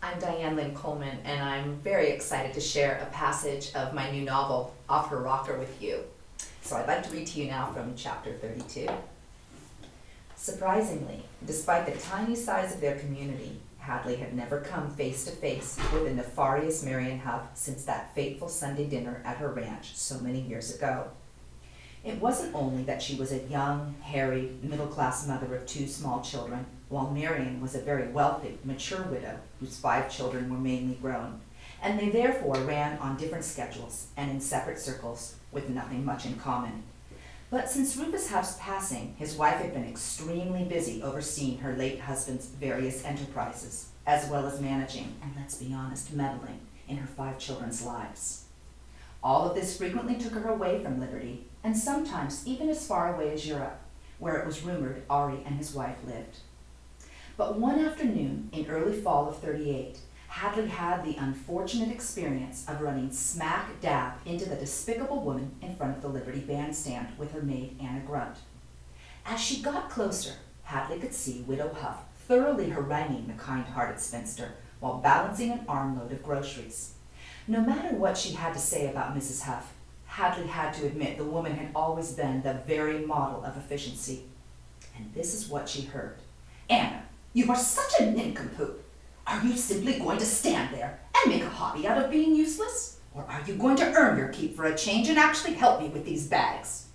I'm Diane Lynn Coleman, and I'm very excited to share a passage of my new novel, Off Her Rocker, with you. So I'd like to read to you now from chapter 32. Surprisingly, despite the tiny size of their community, Hadley had never come face to face with the nefarious Marian Huff since that fateful Sunday dinner at her ranch so many years ago. It wasn't only that she was a young, harried, middle-class mother of 2 small children, while Marian was a very wealthy, mature widow whose 5 children were mainly grown, and they therefore ran on different schedules and in separate circles with nothing much in common. But since Rufus Huff's passing, his wife had been extremely busy overseeing her late husband's various enterprises, as well as managing, and let's be honest, meddling in her 5 children's lives. All of this frequently took her away from Liberty, and sometimes even as far away as Europe, where it was rumored Ari and his wife lived. But one afternoon in early fall of '38, Hadley had the unfortunate experience of running smack dab into the despicable woman in front of the Liberty bandstand with her maid Anna Grunt. As she got closer, Hadley could see Widow Huff thoroughly haranguing the kind-hearted spinster while balancing an armload of groceries. No matter what she had to say about Mrs. Huff, Hadley had to admit the woman had always been the very model of efficiency. And this is what she heard. "Anna, you are such a nincompoop. Are you simply going to stand there and make a hobby out of being useless? Or are you going to earn your keep for a change and actually help me with these bags?"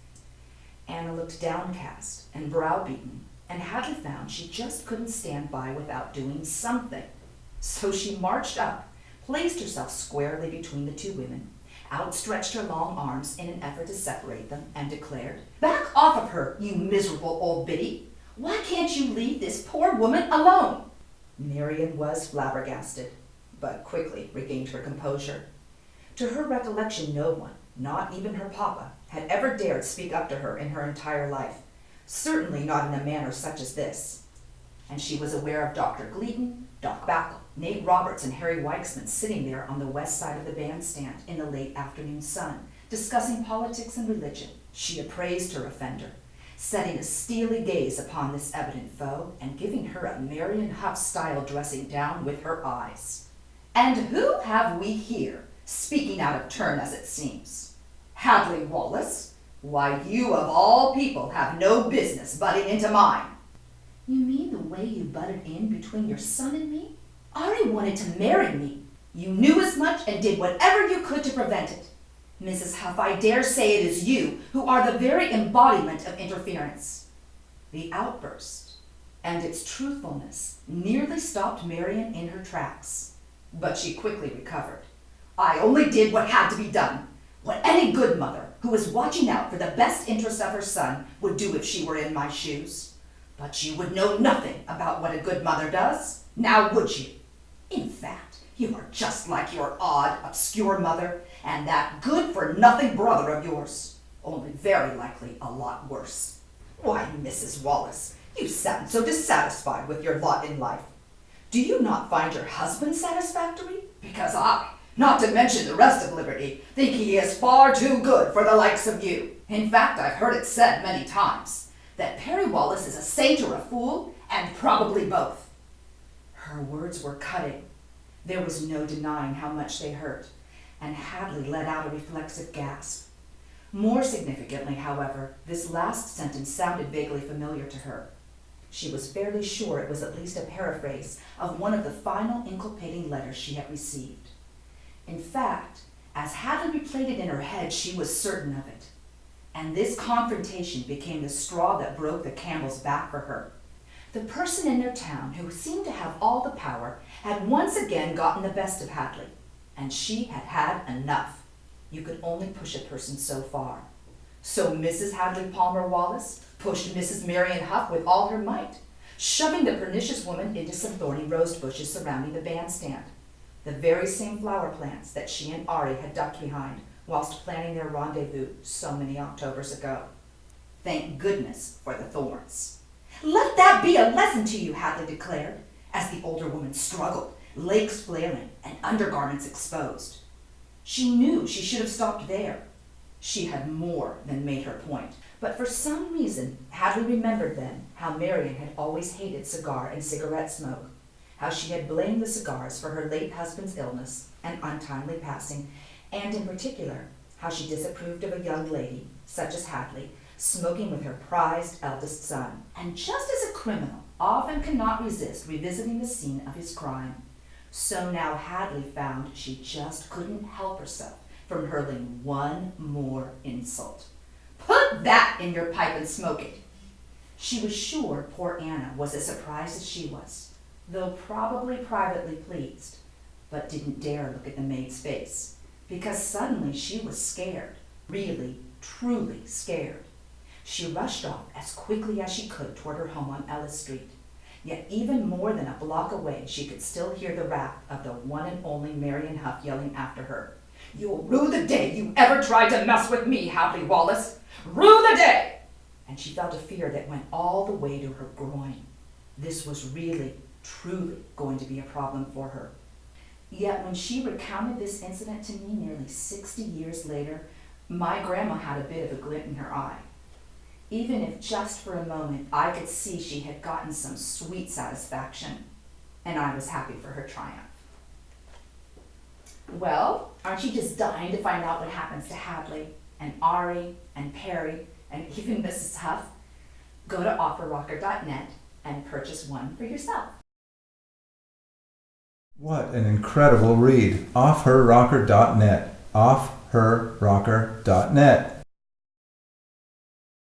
Anna looked downcast and browbeaten, and Hadley found she just couldn't stand by without doing something. So she marched up, placed herself squarely between the 2 women, outstretched her long arms in an effort to separate them, and declared, "Back off of her, you miserable old biddy! Why can't you leave this poor woman alone?" Marian was flabbergasted, but quickly regained her composure. To her recollection, no one, not even her papa, had ever dared speak up to her in her entire life, certainly not in a manner such as this. And she was aware of Dr. Gleaton, Doc Backle, Nate Roberts, and Harry Weichsman sitting there on the west side of the bandstand in the late afternoon sun, discussing politics and religion. She appraised her offender, setting a steely gaze upon this evident foe and giving her a Marian Huff-style dressing down with her eyes. "And who have we here, speaking out of turn as it seems? Hadley Wallace? Why, you of all people have no business butting into mine." "You mean the way you butted in between your son and me? Ari wanted to marry me. You knew as much and did whatever you could to prevent it. Mrs. Huff, I dare say it is you who are the very embodiment of interference." The outburst and its truthfulness nearly stopped Marian in her tracks, but she quickly recovered. "I only did what had to be done, what any good mother who is watching out for the best interest of her son would do if she were in my shoes. But you would know nothing about what a good mother does, now would you? In fact, you are just like your odd, obscure mother and that good-for-nothing brother of yours, only very likely a lot worse. Why, Mrs. Wallace, you sound so dissatisfied with your lot in life. Do you not find your husband satisfactory? Because I, not to mention the rest of Liberty, think he is far too good for the likes of you. In fact, I've heard it said many times that Perry Wallace is a saint or a fool, and probably both." Her words were cutting. There was no denying how much they hurt, and Hadley let out a reflexive gasp. More significantly, however, this last sentence sounded vaguely familiar to her. She was fairly sure it was at least a paraphrase of one of the final inculpating letters she had received. In fact, as Hadley replayed it in her head, she was certain of it. And this confrontation became the straw that broke the camel's back for her. The person in their town who seemed to have all the power had once again gotten the best of Hadley, and she had had enough. You could only push a person so far. So Mrs. Hadley Palmer Wallace pushed Mrs. Marian Huff with all her might, shoving the pernicious woman into some thorny rose bushes surrounding the bandstand, the very same flower plants that she and Ari had ducked behind whilst planning their rendezvous so many Octobers ago. Thank goodness for the thorns. "Let that be a lesson to you," Hadley declared, as the older woman struggled, legs flailing and undergarments exposed. She knew she should have stopped there. She had more than made her point, but for some reason Hadley remembered then how Marian had always hated cigar and cigarette smoke, how she had blamed the cigars for her late husband's illness and untimely passing, and in particular, how she disapproved of a young lady, such as Hadley, smoking with her prized eldest son, and just as a criminal often cannot resist revisiting the scene of his crime, so now Hadley found she just couldn't help herself from hurling one more insult. "Put that in your pipe and smoke it." She was sure poor Anna was as surprised as she was, though probably privately pleased, but didn't dare look at the maid's face, because suddenly she was scared, really, truly scared. She rushed off as quickly as she could toward her home on Ellis Street. Yet even more than a block away, she could still hear the rap of the one and only Marian Huff yelling after her, "You'll rue the day you ever tried to mess with me, Hadley Wallace! Rue the day!" And she felt a fear that went all the way to her groin. This was really, truly going to be a problem for her. Yet when she recounted this incident to me nearly 60 years later, my grandma had a bit of a glint in her eye. Even if just for a moment I could see she had gotten some sweet satisfaction, and I was happy for her triumph. Well, aren't you just dying to find out what happens to Hadley and Ari and Perry and even Mrs. Huff? Go to offerrocker.net and purchase one for yourself. What an incredible read. Offherrocker.net. Offherrocker.net.